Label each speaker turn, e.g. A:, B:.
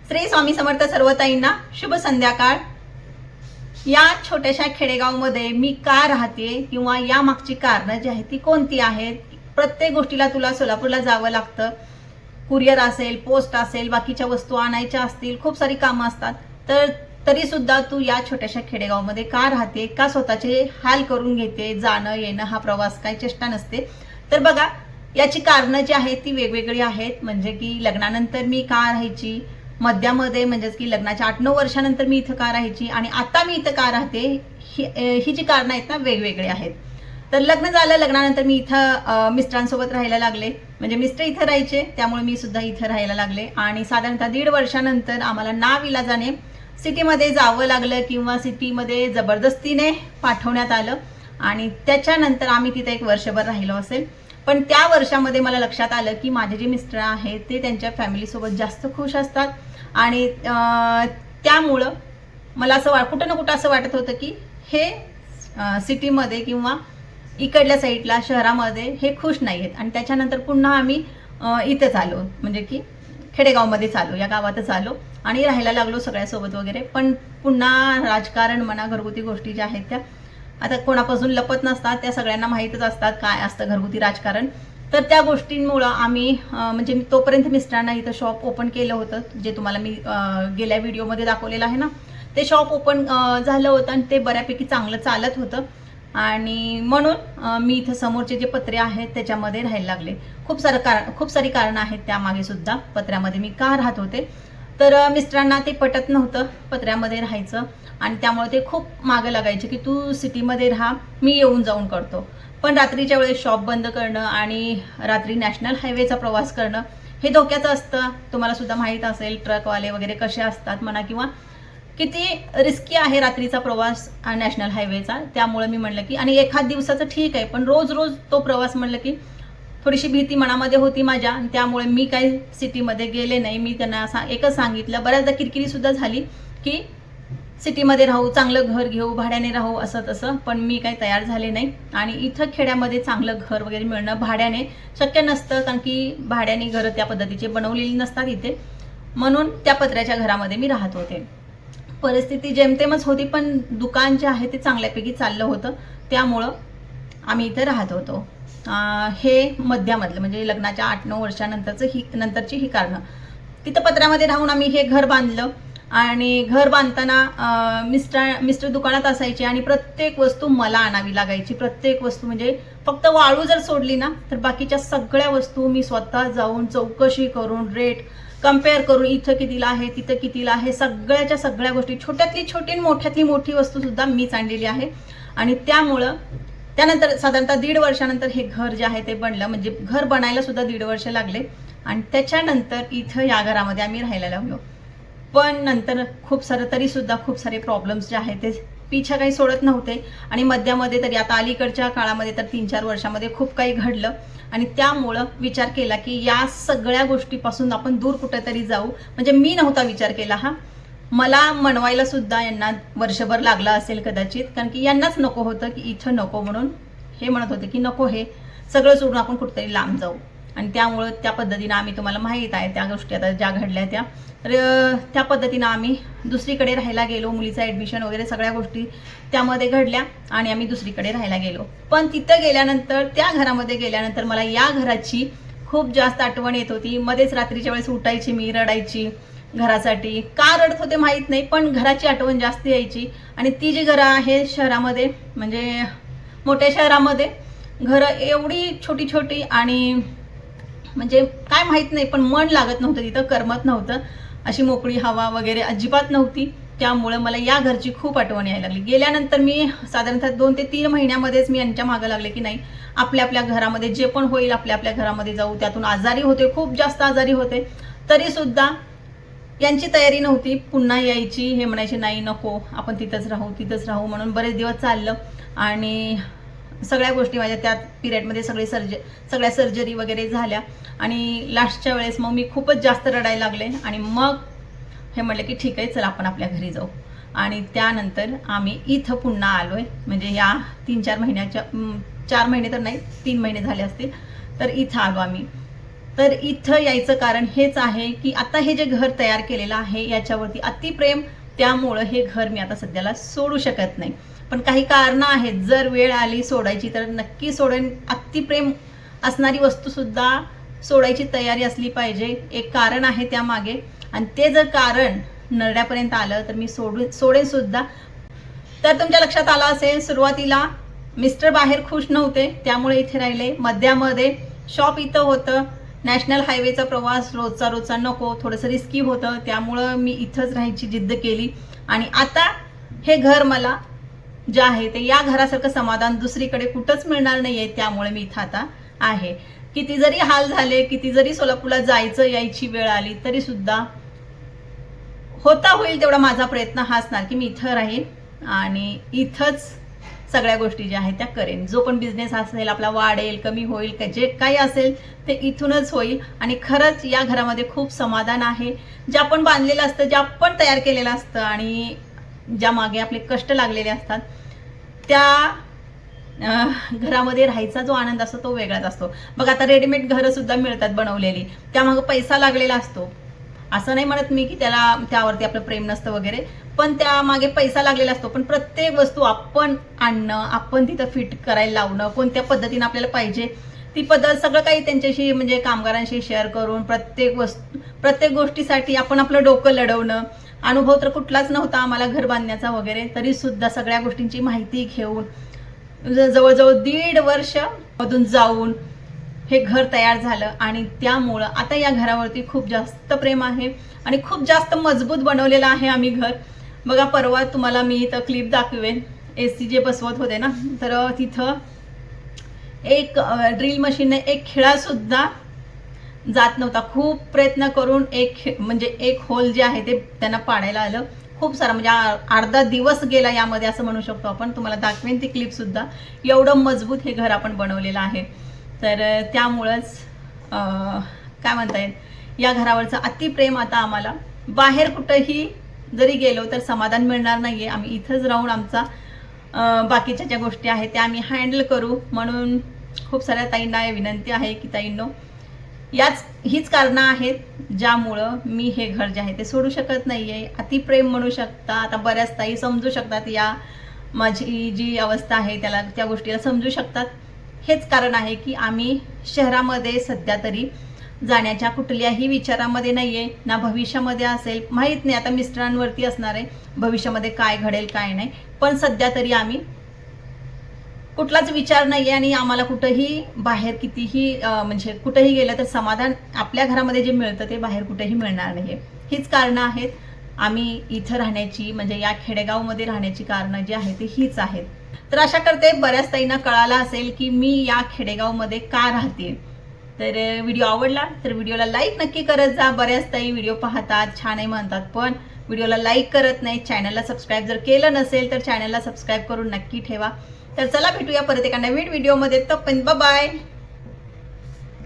A: श्री स्वामी समर्थ सर्व ताईंना शुभ संध्याकाळ। या छोट्याशा खेडेगावमध्ये मी का राहते किंवा या मागची कारणं जी आहेत ती कोणती आहेत। प्रत्येक गोष्टीला तुला सोलापूरला जावं लागतं, कुरिअर असेल, पोस्ट असेल, बाकीच्या वस्तू आणायच्या असतील, खूप सारी कामं असतात। तर तरी सुद्धा तू या छोट्याशा खेडेगावमध्ये का राहते, का स्वतःचे हाल करून घेते। जाणं येणं हा प्रवास काही चेष्टा नसते। तर बघा, याची कारणं जी आहेत ती वेगवेगळी आहेत। म्हणजे की लग्नानंतर मी का राहायची, मध्यामध्ये म्हणजेच की लग्नाच्या 8-9 वर्षानंतर मी इथं का राहायची आणि आता मी इथं का राहते, ही जी कारणं आहेत ना वेगवेगळी आहेत। तर लग्न झालं, लग्नानंतर मी इथं मिस्टरांसोबत राहायला लागले। म्हणजे मिस्टर इथं राहायचे, त्यामुळे मी सुद्धा इथं राहायला लागले। आणि साधारणतः 1.5 वर्षानंतर आम्हाला नाविलाजाने सिटीमध्ये जावं लागलं किंवा सिटीमध्ये जबरदस्तीने पाठवण्यात आलं। आणि त्याच्यानंतर आम्ही तिथे 1 वर्षभर राहिलो असेल। पण त्या वर्षामध्ये मला लक्षात आलं की माझे जे मिस्टर आहेत ते त्यांच्या फॅमिलीसोबत जास्त खुश असतात। आणि त्यामुळं मला असं कुठं ना कुठं असं वाटत होतं की हे सिटीमध्ये किंवा इकडल्या साईडला शहरामध्ये हे खुश नाही आहेत। आणि त्याच्यानंतर पुन्हा आम्ही इथंच आलो, म्हणजे की खेडेगावमध्येच आलो, या गावातच आलो आणि राहायला लागलो सगळ्यासोबत वगैरे। पण पुन्हा राजकारण म्हणा, घरगुती गोष्टी ज्या आहेत त्या आता कोणापासून लपत नसतात, त्या सगळ्यांना माहीतच असतात काय असतं घरगुती राजकारण। तर त्या गोष्टींमुळं आम्ही म्हणजे तोपर्यंत मिस्टरांना इथं शॉप ओपन केलं होतं, जे तुम्हाला मी गेल्या व्हिडिओमध्ये दाखवलेलं आहे ना, ते शॉप ओपन झालं होतं आणि ते बऱ्यापैकी चांगलं चालत होतं। आणि म्हणून मी इथं समोरचे जे पत्रे आहेत त्याच्यामध्ये राहायला लागले। खूप सारी कारणं आहेत त्यामागे सुद्धा, पत्र्यामध्ये मी का राहत होते। तर मिस्टरांना ते पटत नव्हतं पत्र्यामध्ये राहायचं आणि त्यामुळे ते खूप मागं लागायचे की तू सिटीमध्ये राहा, मी येऊन जाऊन करतो। पण रात्रीच्या वेळेस शॉप बंद करणं आणि रात्री नॅशनल हायवेचा प्रवास करणं हे धोक्याचं असतं। तुम्हाला सुद्धा माहीत असेल ट्रकवाले वगैरे कसे असतात म्हणा, किंवा किती रिस्की आहे रात्रीचा प्रवास नॅशनल हायवेचा। त्यामुळे मी म्हणलं की, आणि एखाद दिवसाचं ठीक आहे, पण रोज रोज तो प्रवास म्हणलं की थोडीशी भीती मनामध्ये होती माझ्या। आणि त्यामुळे मी काही सिटीमध्ये गेले नाही। मी त्यांना एकच सांगितलं, बऱ्याचदा किरकिरी सुद्धा झाली की सिटीमध्ये राहू, चांगलं घर घेऊ, भाड्याने राहू, असं तसं, पण मी काही तयार झाले नाही। आणि इथं खेड्यामध्ये चांगलं घर वगैरे मिळणं भाड्याने शक्य नसतं, कारण की भाड्याने घरं त्या पद्धतीचे बनवलेली नसतात इथे। म्हणून त्या पत्र्याच्या घरामध्ये मी राहत होते। परिस्थिती जेमतेमच होती, पण दुकान जे आहे ते चांगल्यापैकी चाललं होतं, त्यामुळं आम्ही इथे राहत होतो। हे मध्यामधलं म्हणजे लग्नाच्या 8-9 वर्षानंतरची ही कारणं। तिथं पत्र्यामध्ये राहून आम्ही हे घर बांधलं। आणि घर बांधताना मिस्टर दुकानात असायचे आणि प्रत्येक वस्तू मला आणावी लागायची। प्रत्येक वस्तू म्हणजे फक्त वाळू जर सोडली ना, तर बाकीच्या सगळ्या वस्तू मी स्वतः जाऊन चौकशी करून, रेट कम्पेअर करून, इथं कितीला आहे, तिथं कितीला आहे, सगळ्याच्या सगळ्या गोष्टी, छोट्यातली छोटी आणि मोठ्यातली मोठी वस्तू सुद्धा मीच आणलेली आहे। आणि त्यामुळं त्यानंतर साधारणतः 1.5 वर्षानंतर हे घर जे आहे ते बनलं। म्हणजे घर बनायला सुद्धा 1.5 वर्ष लागले। आणि त्याच्यानंतर इथं या घरामध्ये आम्ही राहायला लागलो। पण नंतर तरी सुद्धा खूप सारे प्रॉब्लेम्स जे आहेत ते पिछा काही सोडत नव्हते। आणि मध्यामध्ये तरी आता अलीकडच्या काळामध्ये तर 3-4 वर्षामध्ये खूप काही घडलं। आणि त्यामुळं विचार केला की या सगळ्या गोष्टीपासून आपण दूर कुठेतरी जाऊ। म्हणजे मी नव्हता विचार केला हा, मला मनवायला सुद्धा यांना वर्षभर लागला असेल कदाचित, कारण की यांनाच नको होतं की इथं नको, म्हणून हे म्हणत होते की नको, हे सगळं सोडून आपण कुठेतरी लांब जाऊ। आणि त्यामुळं त्या पद्धतीनं आम्ही, तुम्हाला माहीत आहे त्या गोष्टी आता ज्या घडल्या त्या पद्धतीनं आम्ही दुसरीकडे राहायला गेलो। मुलीचं ॲडमिशन वगैरे सगळ्या गोष्टी त्यामध्ये घडल्या आणि आम्ही दुसरीकडे राहायला गेलो। पण तिथं गेल्यानंतर, त्या घरामध्ये गेल्यानंतर मला या घराची खूप जास्त आठवण येत होती। मध्येच रात्रीच्या वेळेस उठायची, मी रडायची घरासाठी। का रडत होते माहीत नाही, पण घराची आठवण जास्त यायची। आणि ती जी घरं आहे शहरामध्ये, म्हणजे मोठ्या शहरामध्ये घरं एवढी छोटी छोटी आणि म्हणजे काय माहीत नाही, पण मन लागत नव्हतं तिथं, करमत नव्हतं, अशी मोकळी हवा वगैरे अजिबात नव्हती। त्यामुळे मला या घरची खूप आठवण यायला लागली। गेल्यानंतर मी साधारणतः 2 ते 3 महिन्यामध्येच मी यांच्या मागं लागले की नाही, आपल्या घरामध्ये जे पण होईल आपल्या घरामध्ये जाऊ। त्यातून आजारी होते, खूप जास्त आजारी होते, तरी सुद्धा यांची तयारी नव्हती पुन्हा यायची। हे म्हणायचे नाही, नको, आपण तिथंच राहू म्हणून बरेच दिवस चाललं। आणि सगळ्या गोष्टी माझ्या त्या पिरियडमध्ये सगळ्या सर्जरी वगैरे झाल्या। आणि लास्टच्या वेळेस मग मी खूपच जास्त रडायला लागले। आणि मग हे म्हटलं की ठीक आहे, चला आपण आपल्या घरी जाऊ। आणि त्यानंतर आम्ही इथं पुन्हा आलोय। म्हणजे या 3-4 महिन्याच्या, 4 महिने तर नाही, 3 महिने झाले असतील, तर इथं आलो आम्ही। तर इथं यायचं कारण हेच आहे की आता हे जे घर तयार केलेलं आहे याच्यावरती अतिप्रेम, त्यामुळं हे घर मी आता सध्याला सोडू शकत नाही. पण काही कारणं आहेत, जर वेळ आली सोडायची तर नक्की सोडेन. अतिप्रेम असणारी वस्तूसुद्धा सोडायची तयारी असली पाहिजे, एक कारण आहे त्यामागे, आणि ते जर कारण नरड्यापर्यंत आलं तर मी सोडेन सुद्धा. तर तुमच्या लक्षात आलं असेल, सुरुवातीला मिस्टर बाहेर खुश नव्हते त्यामुळे इथे राहिले. मध्यामध्ये शॉप इथं होतं, नॅशनल हायवेचा प्रवास रोजचा नको, थोडंसं रिस्की होतं, त्यामुळं मी इथंच राहायची जिद्द केली. आणि आता हे घर मला जे आहे ते या घरासारखं समाधान दुसरीकडे कुठंच मिळणार नाही आहे, त्यामुळे मी इथं आता आहे. किती जरी हाल झाले, किती जरी सोलापूरला जायचं यायची वेळ आली तरी सुद्धा होता होईल तेवढा माझा प्रयत्न हा असणार की मी इथं राहीन आणि इथंच सगळ्या गोष्टी ज्या आहेत त्या करेन. जो पण बिझनेस असेल आपला वाढेल, कमी होईल, का जे काही असेल ते इथूनच होईल. आणि खरंच या घरामध्ये खूप समाधान आहे. जे आपण बांधलेलं असतं, जे आपण तयार केलेलं असतं आणि ज्या मागे आपले कष्ट लागलेले असतात, त्या घरामध्ये राहायचा जो आनंद असतो तो वेगळाच असतो. बघ आता रेडीमेड घरं सुद्धा मिळतात बनवलेली, त्यामागे पैसा लागलेला असतो. असं नाही म्हणत मी की त्यावरती आपलं प्रेम नसतं वगैरे, पण त्यामागे पैसा लागलेला असतो. पण प्रत्येक वस्तू आपण आणणं, आपण तिथं फिट करायला लावणं, कोणत्या पद्धतीनं आपल्याला पाहिजे ती पद्धत सगळं काही त्यांच्याशी म्हणजे कामगारांशी शेअर करून प्रत्येक गोष्टीसाठी आपण आपलं डोकं लढवणं. अनुभव तर कुठलाच नव्हता आम्हाला घर बांधण्याचा वगैरे, तरी सुद्धा सगळ्या गोष्टींची माहिती घेऊन जवळजवळ 1.5 वर्ष मधून जाऊन हे घर तयार झालं. आणि त्यामुळं आता या घरावरती खूप जास्त प्रेम आहे आणि खूप जास्त मजबूत बनवलेलं आहे आम्ही घर. बघा परवा तुम्हाला मी इथं क्लिप दाखवेन, AC जे बसवत होते ना, तर तिथं एक ड्रिल मशीनने एक खिळासुद्धा जात नव्हता. खूप प्रयत्न करून एक होल जे आहे ते त्यांना पाडायला आलं. खूप सारा म्हणजे अर्धा दिवस गेला यामध्ये असं म्हणू शकतो आपण. तुम्हाला दाखवेन ती क्लिपसुद्धा. एवढं मजबूत हे घर आपण बनवलेलं आहे. तर त्यामुळंच काय म्हणता येईल, या घरावरचं अतिप्रेम आता आम्हाला बाहेर कुठंही जरी गेलो तर समाधान मिळणार नाही आहे. आम्ही इथंच राहून आमचा बाकीच्या ज्या गोष्टी आहेत त्या आम्ही हँडल करू. म्हणून खूप साऱ्या ताईंना विनंती आहे की ताईंनो, हीच कारणं आहेत ज्यामुळं मी हे घर जे आहे ते सोडू शकत नाही आहे. अतिप्रेम म्हणू शकता. आता बऱ्याच ताई समजू शकतात, या माझी जी अवस्था आहे त्या गोष्टीला समजू शकतात. हेच कारण आहे की आम्ही शहरामध्ये सध्या तरी जाण्याच्या कुठल्याही विचारामध्ये नाही आहे, ना भविष्यामध्ये असेल. माहीत नाही आता मिस्टरांवरती असणार आहे भविष्यामध्ये काय घडेल काय नाही, पण सध्या तरी आम्ही कुठलाच विचार नाही आहे. आणि आम्हाला कुठंही बाहेर कितीही म्हणजे कुठंही गेलं तर समाधान आपल्या घरामध्ये जे मिळतं ते बाहेर कुठेही मिळणार नाही आहे. हीच कारणं आहेत आम्ही इथं राहण्याची, म्हणजे या खेडेगावमध्ये राहण्याची कारणं जी आहेत ती हीच आहेत. तर आशा करते बऱ्याच ताईंना कळालं असेल की मी या खेडेगावमध्ये का राहते. तर व्हिडिओ आवडला तर व्हिडिओला लाईक नक्की करत जा. बऱ्याच ताई व्हिडिओ पाहतात, छान आहे म्हणतात, पण व्हिडिओला लाईक करत नाही. चॅनलला सबस्क्राईब जर केलं नसेल तर चॅनलला सबस्क्राईब करून नक्की ठेवा. तर चला भेटूया परत एका नवीन व्हिडिओमध्ये. तोपर्यंत बाय बाय.